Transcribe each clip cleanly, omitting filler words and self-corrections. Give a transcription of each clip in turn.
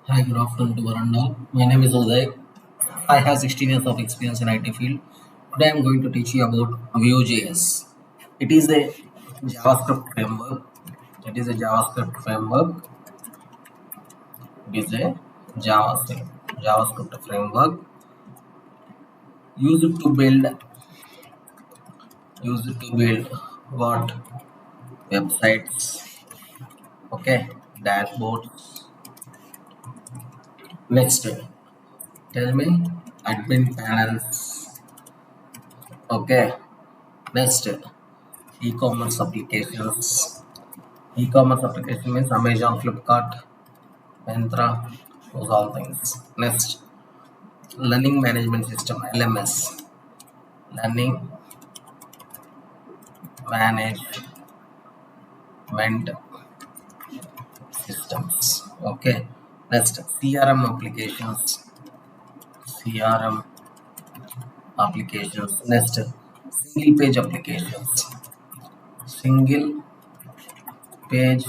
Hi, good afternoon to one and all. My name is Uday. I have 16 years of experience in IT field. Today I am going to teach you about Vue.js. It is a JavaScript framework. It is a JavaScript framework. It is a JavaScript framework used to build what websites, okay, dashboards. Next, tell me admin panels, okay. Next, e-commerce applications. E-commerce application means Amazon, Flipkart, Myntra, those all things. Next, learning management system (LMS). Learning management systems. Okay. Next, CRM applications. CRM applications. Next, single page applications. Single page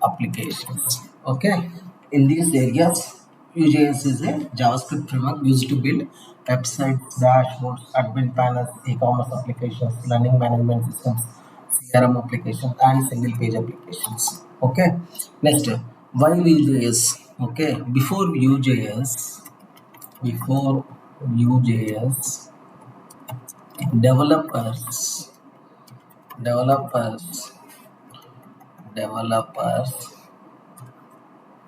applications. Okay. In these areas, Vue.js is a JavaScript framework used to build websites, dashboards, admin panels, e-commerce applications, learning management systems, CRM applications, and single-page applications. Okay. Next, why Vue.js? Okay. Before Vue.js, developers, developers, developers.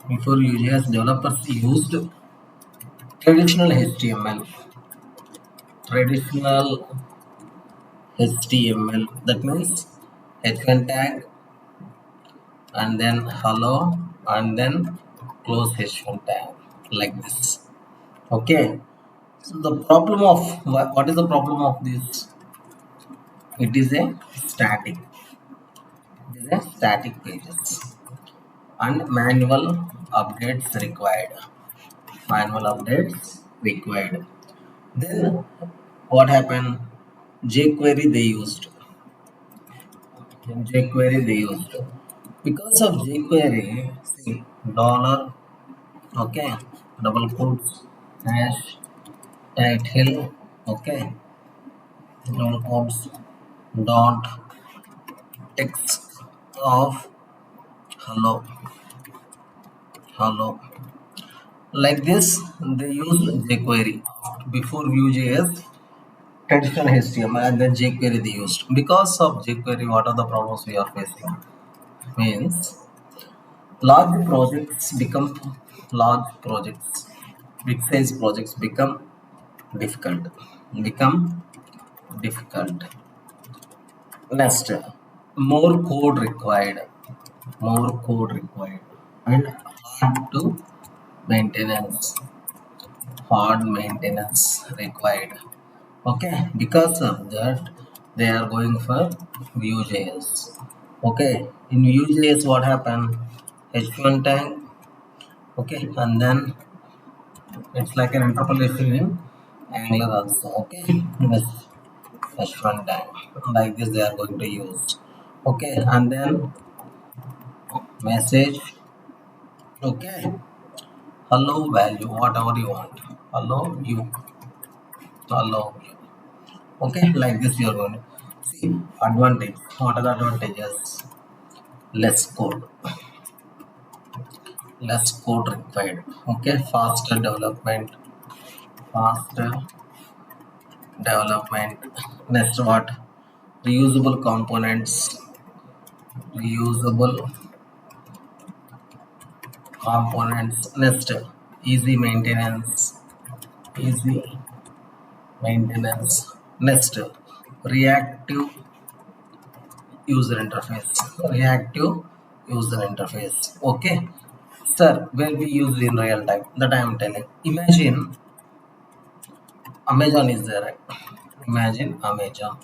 Before Vue.js, developers used traditional HTML, traditional HTML. That means h1 tag and then hello and then close h1 tag like this. Okay. So the problem of what is the problem of this? It is a static. It is a static pages and manual updates required. Manual updates required. Then what happened? jQuery they used. jQuery they used. Because of jQuery, see dollar, okay, double quotes, hash, title, okay, double quotes, dot, text of hello, hello. Like this, they use jQuery before Vue.js, traditional HTML, and then jQuery they used. Because of jQuery, what are the problems we are facing? Means large projects become large projects, big size projects difficult become difficult. Next, more code required, and hard to maintenance, hard maintenance required. Okay, because of that they are going for Vue.js. Okay, in Vue.js what happened? H1 tag, okay, and then it's like an interpolation in Angular also. Okay, this H1 tag like this they are going to use. Okay, and then message, okay, hello value, whatever you want, hello you, hello you. Okay, like this you are going to see advantage. What are the advantages? Less code, less code required. Okay, faster development. Next, what? Reusable components, reusable components. Next, easy maintenance, easy maintenance. Next, reactive user interface, reactive user interface. Okay, sir, where we use in real time, that I am telling. Imagine Amazon is there, right? Imagine Amazon.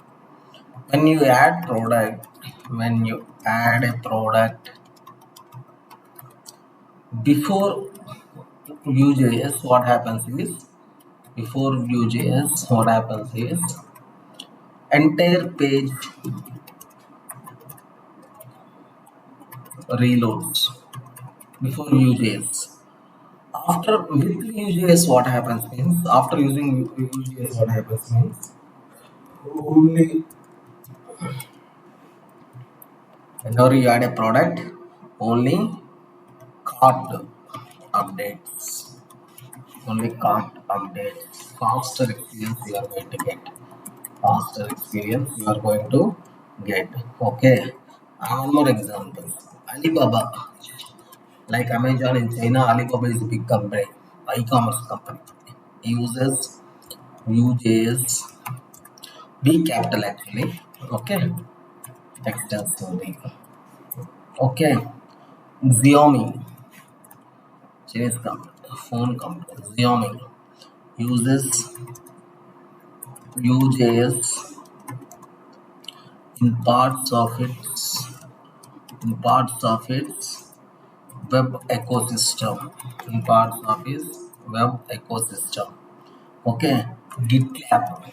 When you add product, when you add a product before Vue.js, what happens is before Vue.js, what happens is entire page reloads. before Vue.js. After with Vue.js, what happens means after using Vue.js, what happens means only whenever you add a product, only cart updates, only cart updates. Faster experience you are going to get. Faster experience you are going to get. Okay. One more example. Alibaba, like Amazon in China, Alibaba is a big company, e-commerce company. It uses Vue.js, B capital actually. Okay, extensively. Okay, Xiaomi, Chinese company, phone company, Xiaomi uses Vue.js in parts of its web ecosystem. In parts of its web ecosystem. Okay, GitLab.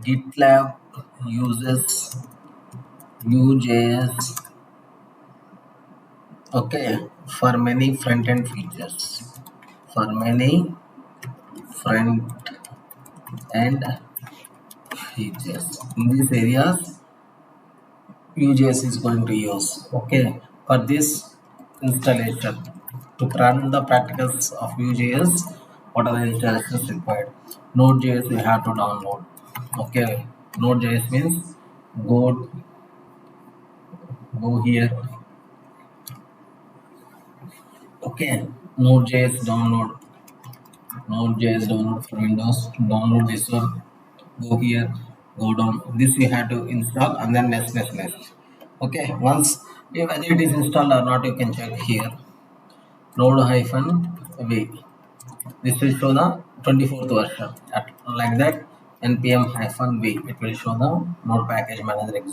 GitLab uses Vue.js, okay, for many front-end features. For many front-end features. In these areas, Vue.js is going to use. Okay, for this installation, to run the practicals of Vue.js, what are the installations required? Node.js you have to download. Okay, Node.js means go go here. Okay, Node.js download for Windows. Download this one. Go here. Go down. This you have to install and then next. Okay, once whether it is installed or not, you can check here. Node-v. This will show the 24th version. Like that, npm-v. It will show the Node package manager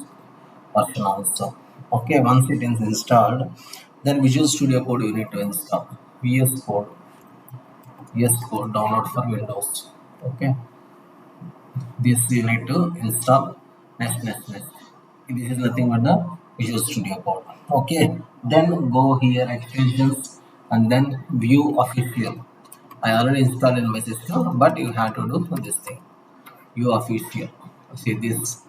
version also. Okay, once it is installed, then Visual Studio Code you need to install. VS Code, VS Code download for Windows. Okay, this you need to install. Next. This is nothing but the Visual Studio Code. Okay, then go here extensions and then view official. I already installed in my system, but you have to do this thing. View official. See this.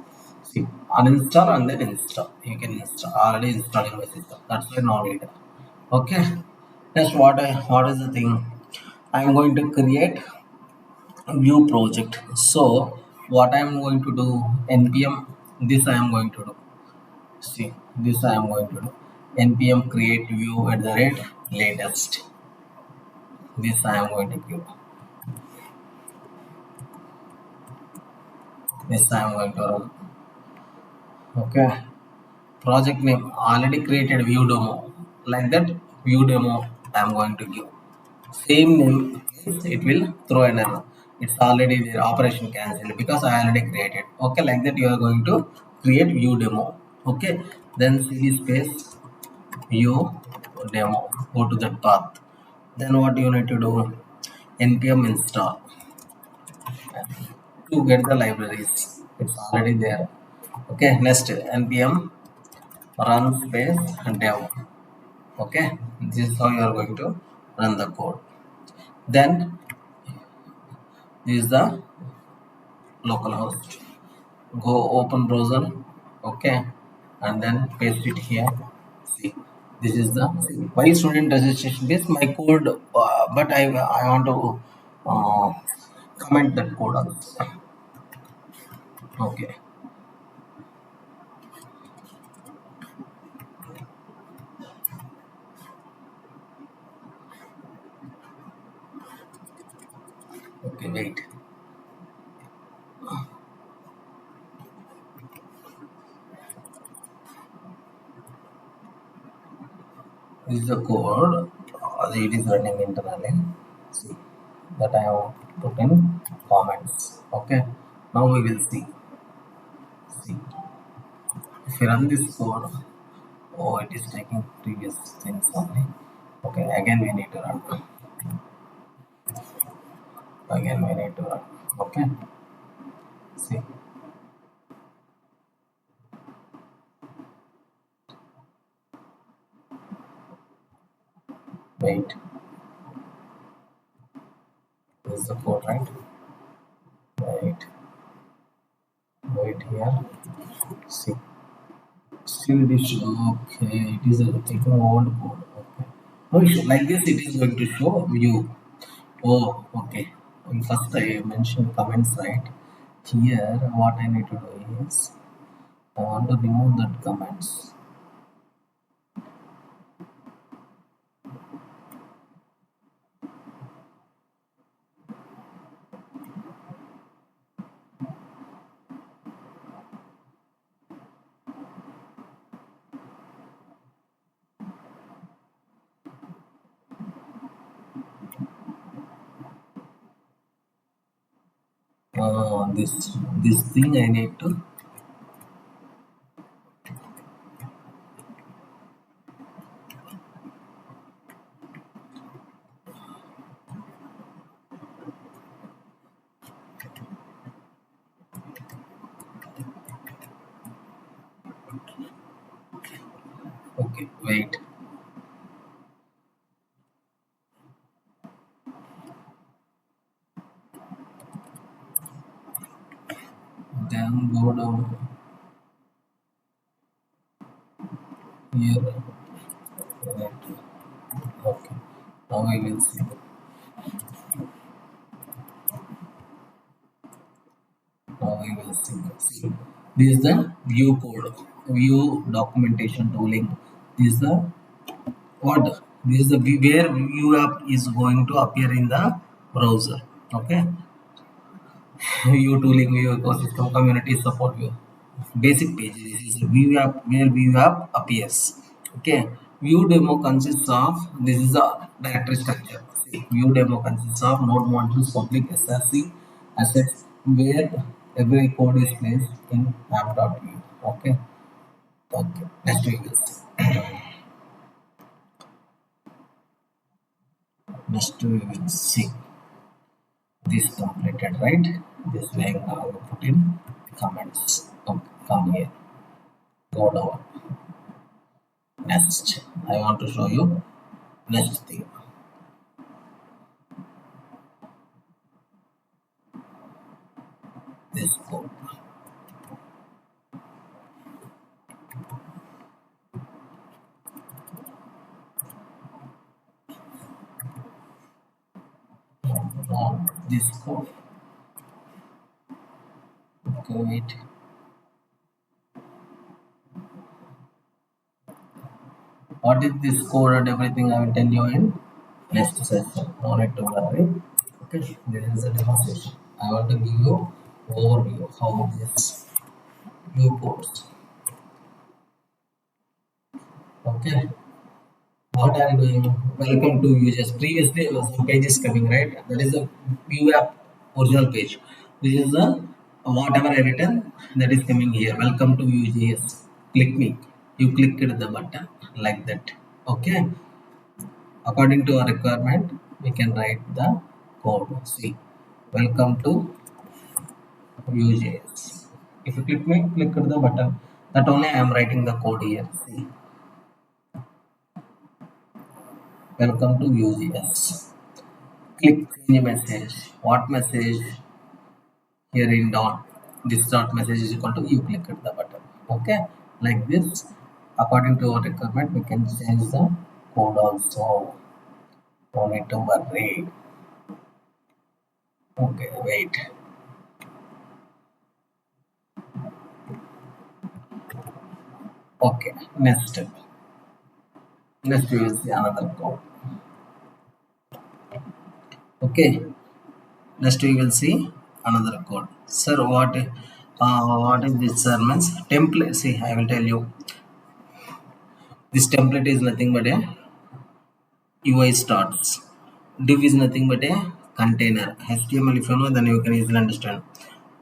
See, uninstall and then install. You can install. Already installed in my system. That's why no need. Okay. Next, what is the thing? I am going to create Vue project. So what I am going to do, npm, this I am going to do. See, this I am going to do. npm create view at the rate latest. This I am going to give. This I am going to run. Okay. Project name already created Vue demo. Like that, Vue demo I am going to give. Same name, it will throw an error. It's already their operation cancelled because I already created. Okay, like that you are going to create Vue demo. Okay, then cd space Vue demo. Go to that path. Then what you need to do? npm install to get the libraries. It's already there. Okay, next npm run space dev. Okay, this is how you are going to run the code. Then this is the localhost. Go open browser. Okay, and then paste it here. See, this is the why student registration base my code, but I want to uh, comment that code also. Okay, okay, wait. This is the code. It is running internally. See that I have put in comments. Okay, now we will see. See, if you run this code, oh, it is taking previous things only. Okay, again we need to run. Again we need to run. Okay, see. Wait, this is the code, right? Wait, wait here. See, still it is okay. It is taking old code. Okay. No issue. Like this, it is going to show view. Oh, okay. First, I mentioned comments, right? Here, what I need to do is I want to remove that comments. This thing I need to. Okay, wait. Then go down here. Right. Okay. Now I will see. Now I will see. See. This is the view code, view documentation tooling. This is the what? This is the where view app is going to appear in the browser. Okay. Vue tooling, Vue ecosystem, community support Vue. Basic page. This is Vue app where Vue app appears. Okay. Vue demo consists of this is the directory structure. See, Vue demo consists of node modules, public SRC assets where every code is placed in app.vue. Okay. Okay. Next we will see. Next we will see this completed, right? This way I will put in comments. Okay, come here. Go down. Next, I want to show you next thing. This code. This code. Okay, wait. What is this code and everything? I will tell you in next session. No need to worry. Okay, this is a demonstration. I want to give you overview how this view codes. Okay. What I am doing, welcome to Vuejs. Previously, some page is coming, right? That is the Vue app original page. This is the whatever I written that is coming here. Welcome to Vue.js. Click me. You clicked the button like that. Okay. According to our requirement, we can write the code. See, welcome to Vue.js. If you click me, click the button. That only I am writing the code here. See, welcome to Vue.js. Click change message. What message? Here in dot. This dot message is equal to you click the button. Okay, like this. According to our requirement, we can change the code also. No need to worry. Okay, wait. Okay, next step. Next we will see another code. Okay, next we will see another code. Sir, what is this, sir? Means template. See, I will tell you. This template is nothing but a UI starts. Div is nothing but a container. HTML, if you know, then you can easily understand.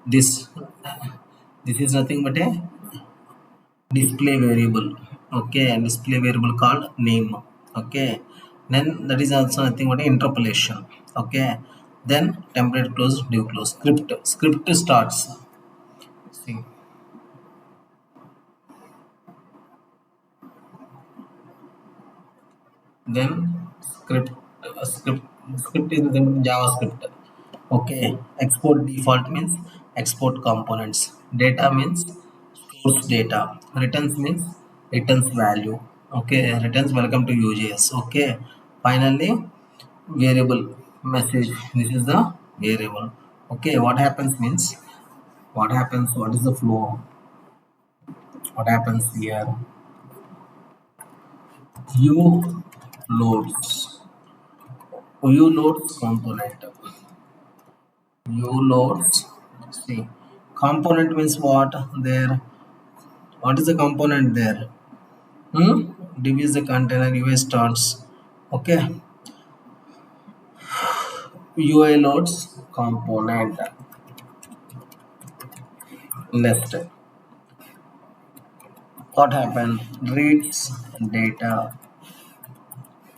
This this is nothing but a display variable. Okay, and display variable called name. Okay, then that is also nothing but a interpolation. Okay, then template close, div close. Script starts. See, then script script script is the JavaScript. Okay, export default means export components. Data means source data. Returns means returns value. Okay, returns welcome to Vue.js. Okay, finally variable message. This is the variable. Okay, what happens means what happens, what is the flow, what happens here. Vue loads. Vue loads component. Vue loads. See, component means what? There. What is the component there? Div is the container. UI starts. Okay. UI loads component. Next, what happened? Reads data.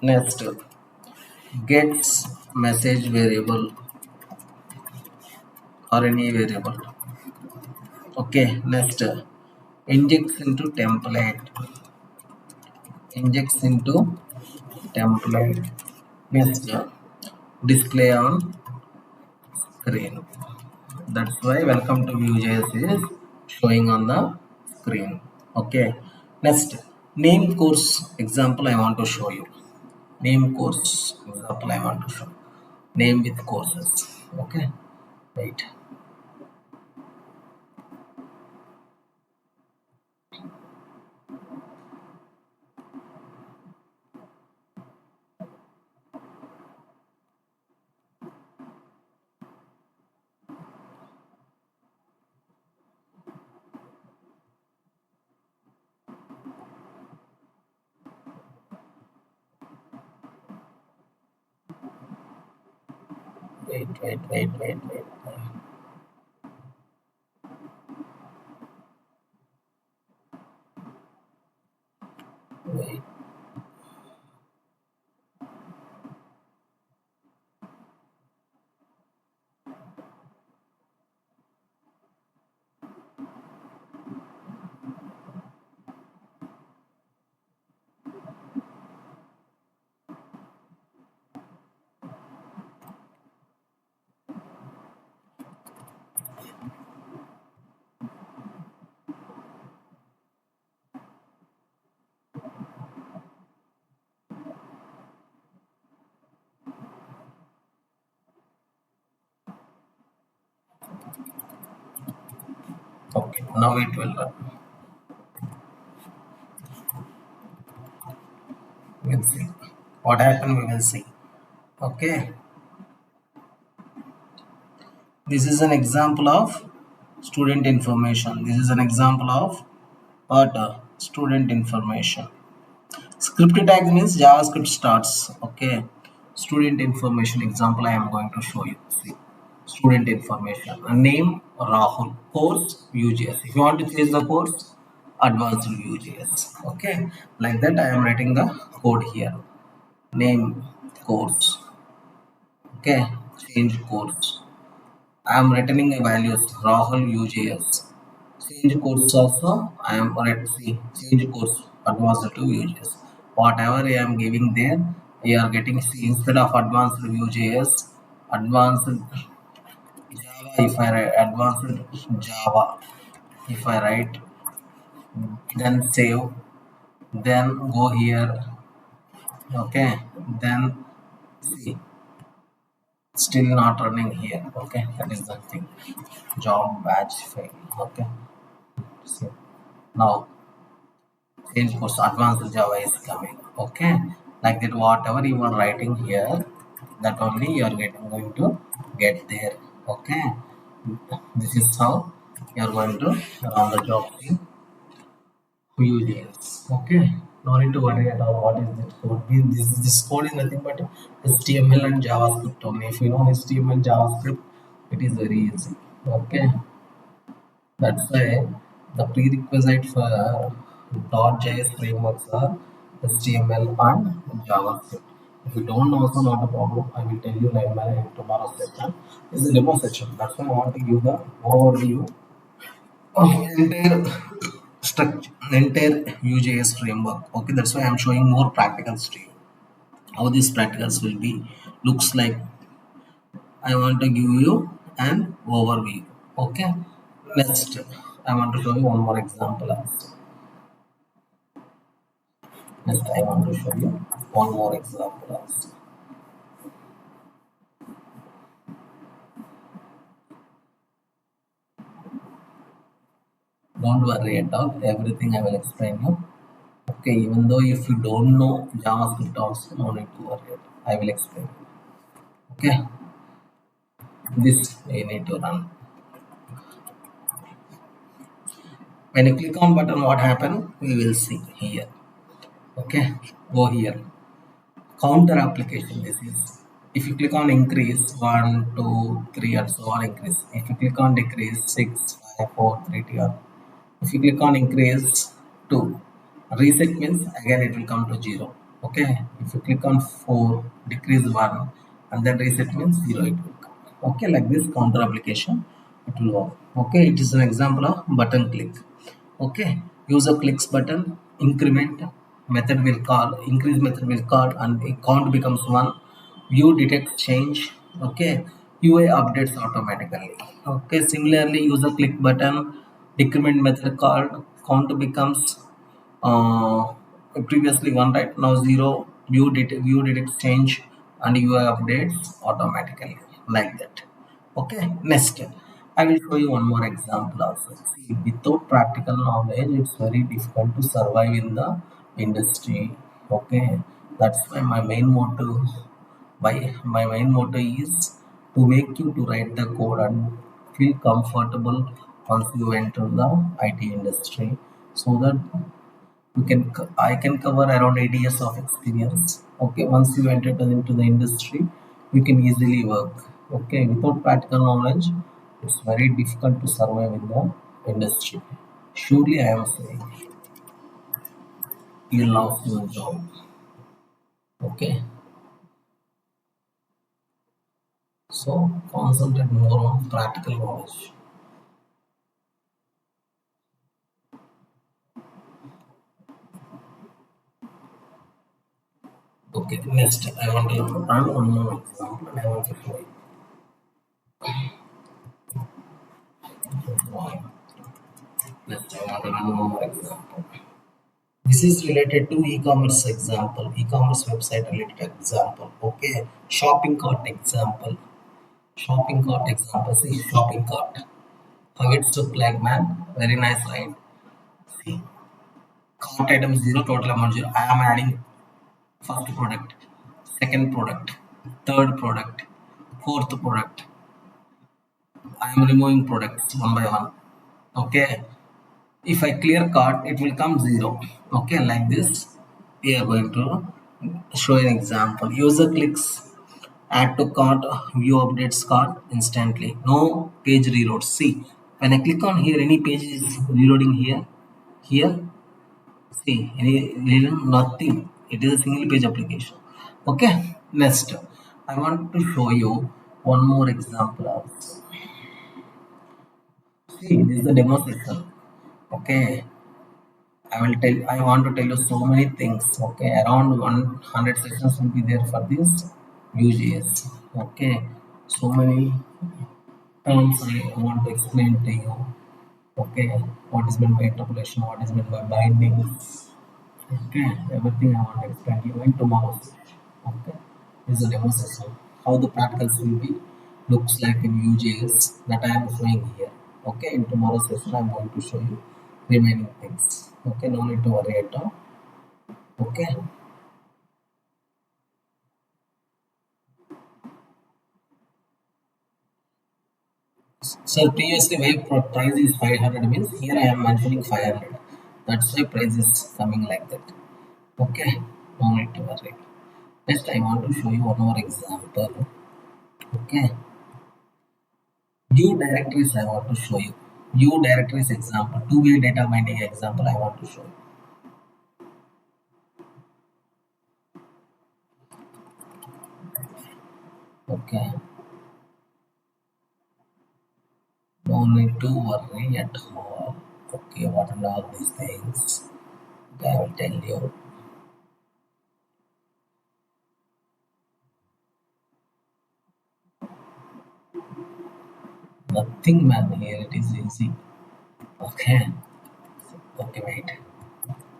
Next, gets message variable or any variable. Okay. Next, injects into template. Injects into template. Next, display on screen. That's why welcome to Vuejs is showing on the screen. Okay. Next, name course example I want to show you. Name course example I want to show. Name with courses. Okay. Wait. Wait. Wait. Okay. Now it will run. We will see. What happened we will see. Okay. This is an example of student information. This is an example of what? Student information. Script tag means JavaScript starts. Okay. Student information example I am going to show you. See. Student information. A name Rahul. Course Vue.js. If you want to change the course, advanced Vue.js. Okay. Like that I am writing the code here. Name course. Okay. Change course. I am returning a values Rahul Vue.js. Change course also I am see change course advanced to Vue.js. Whatever I am giving there, you are getting see instead of advanced Vue.js, advanced Java. If I write advanced Java, if I write, then save, then go here. Okay, then see still not running here. Okay, that is the thing. Job batch fail. Okay, see now change course advanced Java is coming. Okay, like that whatever you are writing here, that only you are getting going to get there. Okay, this is how you are going to run the job in Vue.js. Okay, no need to worry at all what is this code. This code is nothing but HTML and JavaScript only. If you know HTML JavaScript, it is very easy. Okay, that's why the prerequisite for .js frameworks are HTML and JavaScript. If you don't know, also not a problem. I will tell you like my in tomorrow's session. This is a demo section. That's why I want to give the overview of entire structure, entire Vue.js framework. Okay, that's why I'm showing more practicals to you. how these practicals will be looks like. I want to give you an overview. Okay, next I want to show you one more example also. Next I want to show you one more example also. Don't worry at all, everything I will explain you. Okay, even though if you don't know JavaScript also, no need to worry. I will explain. Okay, this you need to run. When you click on button, what happen? We will see here. Okay, go here. Counter application. This is if you click on increase 1, 2, 3, and so on increase. If you click on decrease 6, 5, 4, 3, 2, if you click on increase 2, reset means again it will come to 0. Okay, if you click on 4, decrease 1, and then reset means 0 it will come. Okay, like this counter application it will work. Okay, it is an example of button click. Okay, user clicks button, increment method will call, increase method will call, and count becomes 1. View detects change. Okay, UI updates automatically. Okay, similarly, user click button, decrement method called, count becomes uh, previously 1, right? Now 0. View detects change, and UI updates automatically like that. Okay, next I will show you one more example also. See, without practical knowledge, it's very difficult to survive in the industry. Okay, that's why my main motto is to make you to write the code and feel comfortable once you enter the IT industry, so that I can cover around 8 years of experience. Okay, once you enter into the industry, you can easily work. Okay, without practical knowledge, it's very difficult to survive in the industry. Surely, I am saying you love your job. Okay, so concentrate more on practical knowledge. Okay, next I want to run one more example. And I want to show you why. Next, I want to run one more example. This is related to e-commerce example, e-commerce website related example. Okay, shopping cart example. Shopping cart example. See, shopping cart. How it's look like, man? Very nice, right? See, cart item 0, total amount 0. I am adding first product, second product, third product, fourth product. I am removing products one by one. Okay, if I clear cart, it will come 0. Okay, like this. We are going to show an example. User clicks add to cart, view updates cart instantly. No page reloads. See, when I click on here, any page is reloading here. Here, see, nothing. It is a single page application. Okay, next, I want to show you one more example. See, this is the demo section. Okay, I want to tell you so many things. Okay, around 100 sections will be there for this Vue.js. Okay, so many terms I want to explain to you. Okay, what is meant by interpolation, what is meant by bindings. Okay, everything I want to explain to you in tomorrow's session. Okay, this is a demo session. How the practicals will be looks like in Vue.js that I am showing here. Okay, in tomorrow's session I am going to show you remaining things. Okay, no need to worry at all. Okay, so previously my price is 500 means here I am mentioning 500. That's why price is coming like that. Okay, no need to worry. Next, I want to show you one more example. Okay, view directories I want to show you. View directories example, two-way data binding example I want to show you. Okay, no need to worry at all. Okay, what are all these things? Okay, I will tell you. Nothing, man. Here it is easy. Okay. Okay, wait.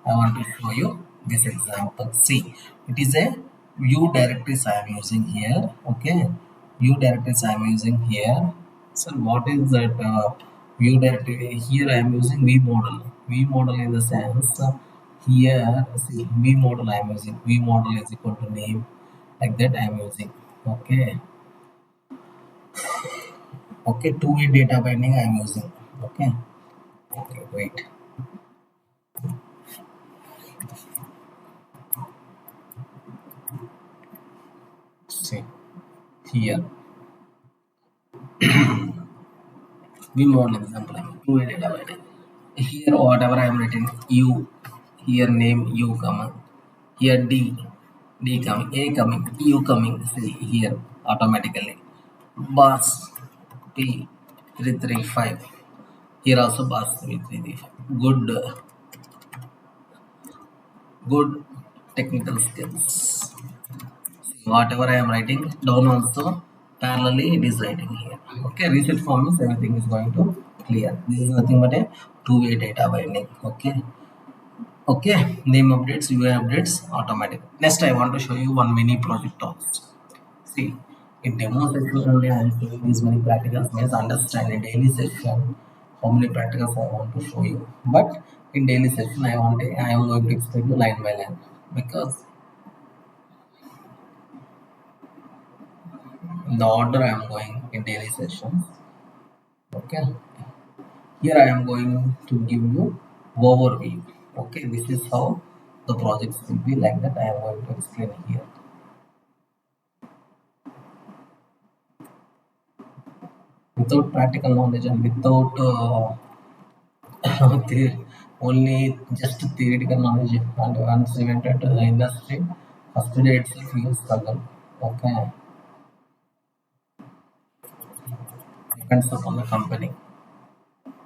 I want to show you this example. See, it is a Vue directories I am using here. Okay, Vue directories I am using here. So what is that Vue directory? Here I am using V model. V model in the sense here, see, V model I am using. V model is equal to name, like that I am using. Okay, okay, two-way data binding I am using. Okay, okay, wait. See here. We model example, two-way data binding. Here whatever I am written U, here name U coming, here D coming, A coming, U coming, see here automatically. Bus P 335. Here also bus 335. Good technical skills. Whatever I am writing down also parallelly it is writing here. Okay, reset form is everything is going to clear. This is nothing but a two-way data binding. Okay. Okay, name updates, UI updates, automatic. Next, I want to show you one mini project also. See, in demo session only I am showing these many practicals means understand in daily session how many practicals I want to show you. But in daily session I am going to explain you line by line because in the order I am going in daily sessions. Okay, here I am going to give you overview. Okay, this is how the projects will be like that. I am going to explain here. Without practical knowledge and without only just theoretical knowledge and once you enter to the industry, first day itself you will struggle. Okay, depends upon the company.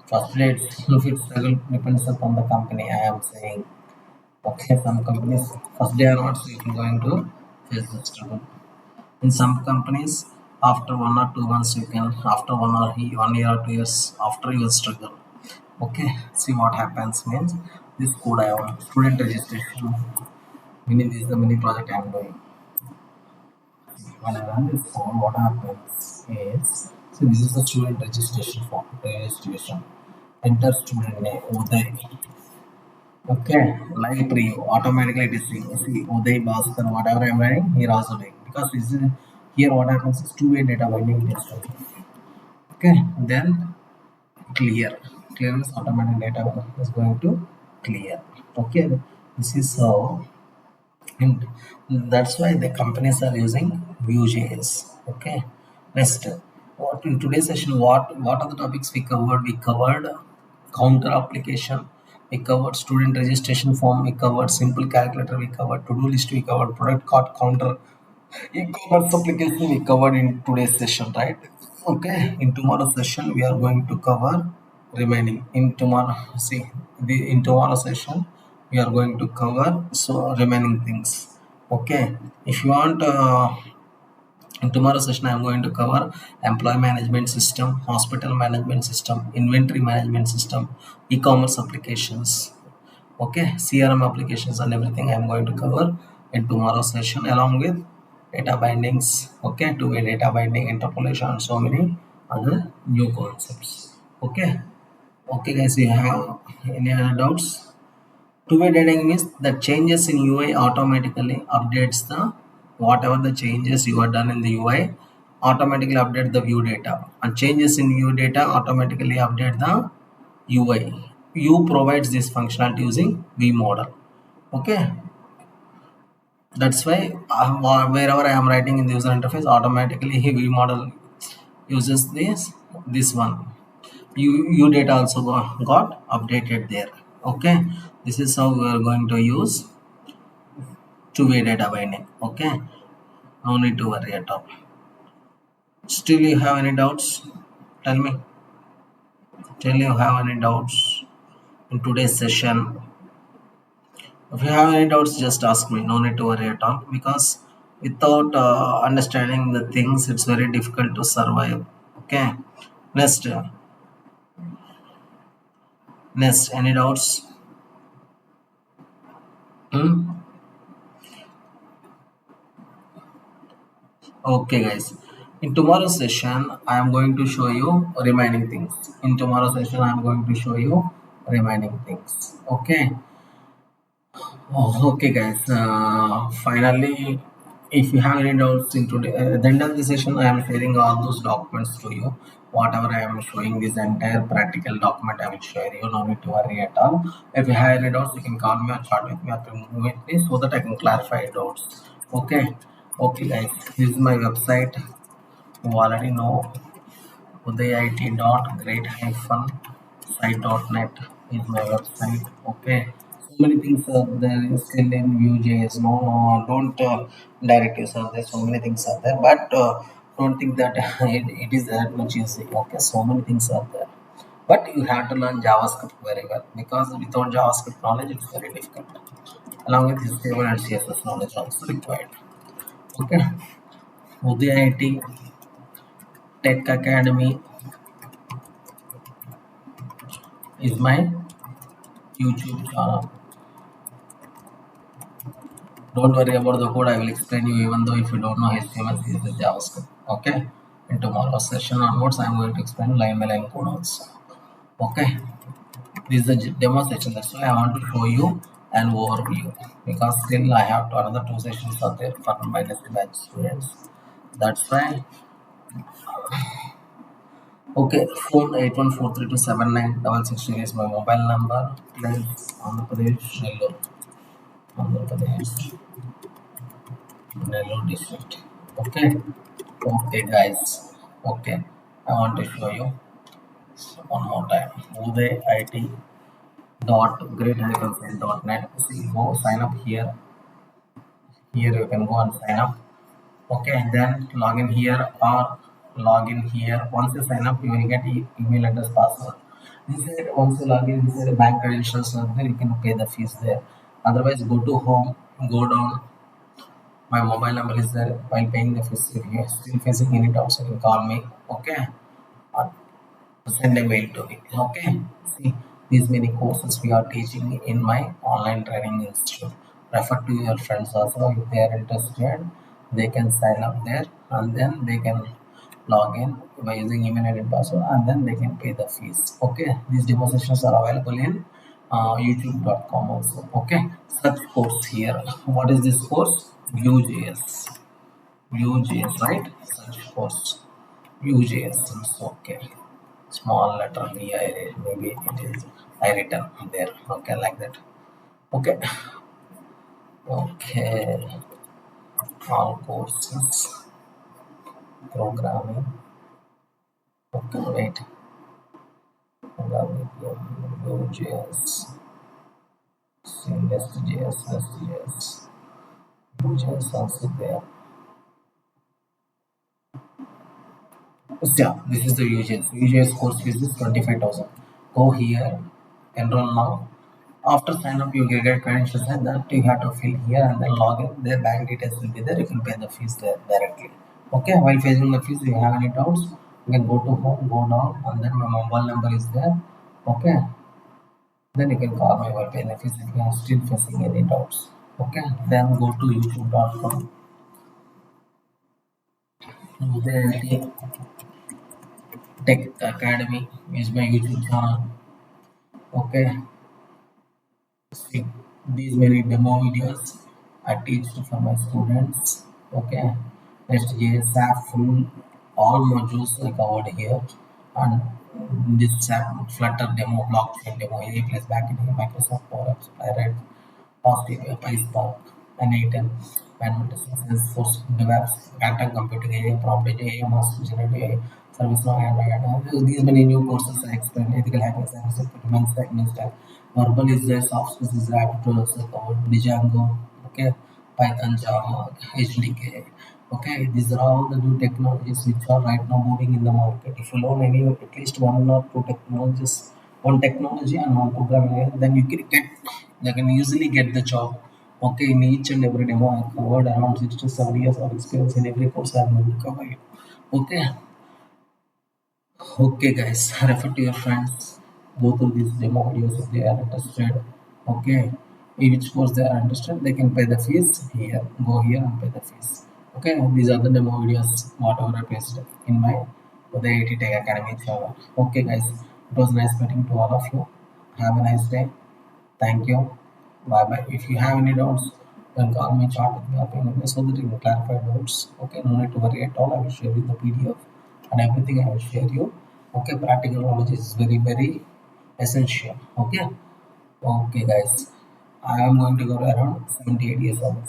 First day itself you struggle depends upon the company. I am saying. Okay, some companies first day or not, so you are going to face the struggle. In some companies, after 1 or 2 months, you can after 1 year or 2 years after you struggle. Okay, see what happens means this code I want student registration. Meaning this is the mini project I am doing. When I run this form, what happens is so this is the student registration form. Registration. Enter student name Uday. Okay, live preview automatically it is seeing. See Uday Bhaskar, whatever I am writing, here also doing because this is here what happens is two-way data binding test. Okay, then clear. Clear means automatic data is going to clear. Okay, this is how, and that's why the companies are using Vue.js. Okay, next, what in today's session, what are the topics we covered? We covered counter application, we covered student registration form, we covered simple calculator, we covered to-do list, we covered product card counter, e-commerce application we covered in today's session, right? Okay, in tomorrow's session we are going to cover remaining. In tomorrow, see, in tomorrow's session we are going to cover so remaining things. Okay, if you want, in tomorrow's session I am going to cover employee management system, hospital management system, inventory management system, e-commerce applications. Okay, CRM applications and everything I am going to cover in tomorrow's session along with data bindings. Okay, two-way data binding, interpolation, and so many other new concepts. Okay, okay, guys, you have any other doubts? Two-way data means the changes in UI automatically updates the whatever the changes you are done in the UI automatically update the view data, and changes in view data automatically update the UI. Vue provides this functionality using V model. Okay, that's why wherever I am writing in the user interface, automatically V model uses this one. U data also got updated there. Okay, this is how we are going to use two-way data binding. Okay, no need to worry at all. Still, you have any doubts? Tell me. Tell you have any doubts in today's session. If you have any doubts, just ask me. No need to worry at all because without understanding the things, it's very difficult to survive. Okay. Next, next, any doubts? Hmm? Okay, guys. In tomorrow's session, I am going to show you remaining things. In tomorrow's session, I am going to show you remaining things. Okay. Oh, okay, guys. Finally, if you have any doubts in today, at the end of the session, I am sharing all those documents to you. Whatever I am showing, this entire practical document I will share you. No need to worry at all. If you have any doubts, you can call me or chat with me or ping with me so that I can clarify your doubts. Okay. Okay, guys. This is my website. You already know Udayit.great-site.net is my website. Okay, so many things are there still in Vue.js. No, no, don't direct yourself. There's so many things are there, but don't think that it is that much easy. Okay, so many things are there, but you have to learn JavaScript very well because without JavaScript knowledge, it's very difficult. Along with HTML and CSS knowledge also required. Okay, Udayit Tech Academy is my YouTube channel. Don't worry about the code. I will explain you even though if you don't know HTML, CSS, JavaScript. Okay. In tomorrow's session onwards, I am going to explain line by line code also. Okay. This is the demo session. That's why I want to show you an overview because still I have another two sessions are there for my next batch students. That's why. Okay. Phone 81432796 is my mobile number. Place Andhra Pradesh, Nellore. Andhra Pradesh. Nellore district. Okay. Okay, guys. Okay, I want to show you one more time. Udayit dot great net. See, go sign up here. Here you can go and sign up. Okay, then log in here or log in here. Once you sign up, you will get email address password. This is once you log in, this is bank credentials are there. You can pay the fees there. Otherwise, go to home, go down. My mobile number is there. While paying the fees, if you are still facing any doubts, you can call me. Okay. Or send a mail to me. Okay. See, these many courses we are teaching in my online training institute. Refer to your friends also if they are interested. They can sign up there and then they can log in by using email and password and then they can pay the fees. Okay. These demo sessions are available in youtube.com also. Okay. Such course here. What is this course? Vue.js. Vue.js, right? Such course. Vue.js. Okay, small letter V I maybe it is I written there. Okay, like that. Okay, okay. All courses, programming. Okay, wait. Programming, Vue.js, Nest.js, Nest.js, Vue.js also there. Yeah, this is the Vue.js. Vue.js course fees is 25,000. Go here, enroll now. After sign up, you get credentials and that you have to fill here and then log in. Their bank details will be there. You can pay the fees there directly. Okay, while facing the fees, if you have any doubts, you can go to home, go down, and then my mobile number is there. Okay, then you can call me while paying the fees if you are still facing any doubts. Okay, then go to youtube.com. There, Tech Academy is my YouTube channel. Okay, see these many demo videos I teach for my students. Okay, Nest.js app full all modules I covered here, and this app Flutter demo, blockchain demo, A plus backend, Microsoft Power Apps, Playwright, positive PySpark, N8, Badminton, Salesforce, DevOps, Quantum Computing, AI, Prompt AI, Master Generative AI, ServiceNow, Android. These many new courses I explained, ethical hacking, cybersecurity, men's stack. Verbal is there, soft skills is there, aptitude also covered, Django, okay, Python, Java, HDK. Okay, these are all the new technologies which are right now moving in the market. If you learn any at least one or two technologies, one technology and one programming, then you can easily get the job. Okay, in each and every demo I covered around 6 to 7 years of experience in every course I am going to cover it. Okay, Okay, guys, refer to your friends. Go through these demo videos if they are interested. Okay, in which course they are interested, they can pay the fees here. Go here and pay the fees. Okay, these are the demo videos, whatever I placed in my Udayit Tech Academy channel. Okay, guys, it was nice meeting to all of you. Have a nice day. Thank you. Bye bye. If you have any doubts, then call me, chat with me, or ping me so that you can clarify doubts. Okay, no need to worry at all. I will share you the PDF and everything I will share you. Okay, practical knowledge is very, very essential. Okay, okay, guys. I am going to go around 78 years old.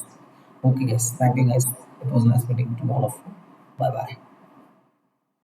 Okay, guys. Thank you, guys. It was nice meeting to all of you. Bye bye.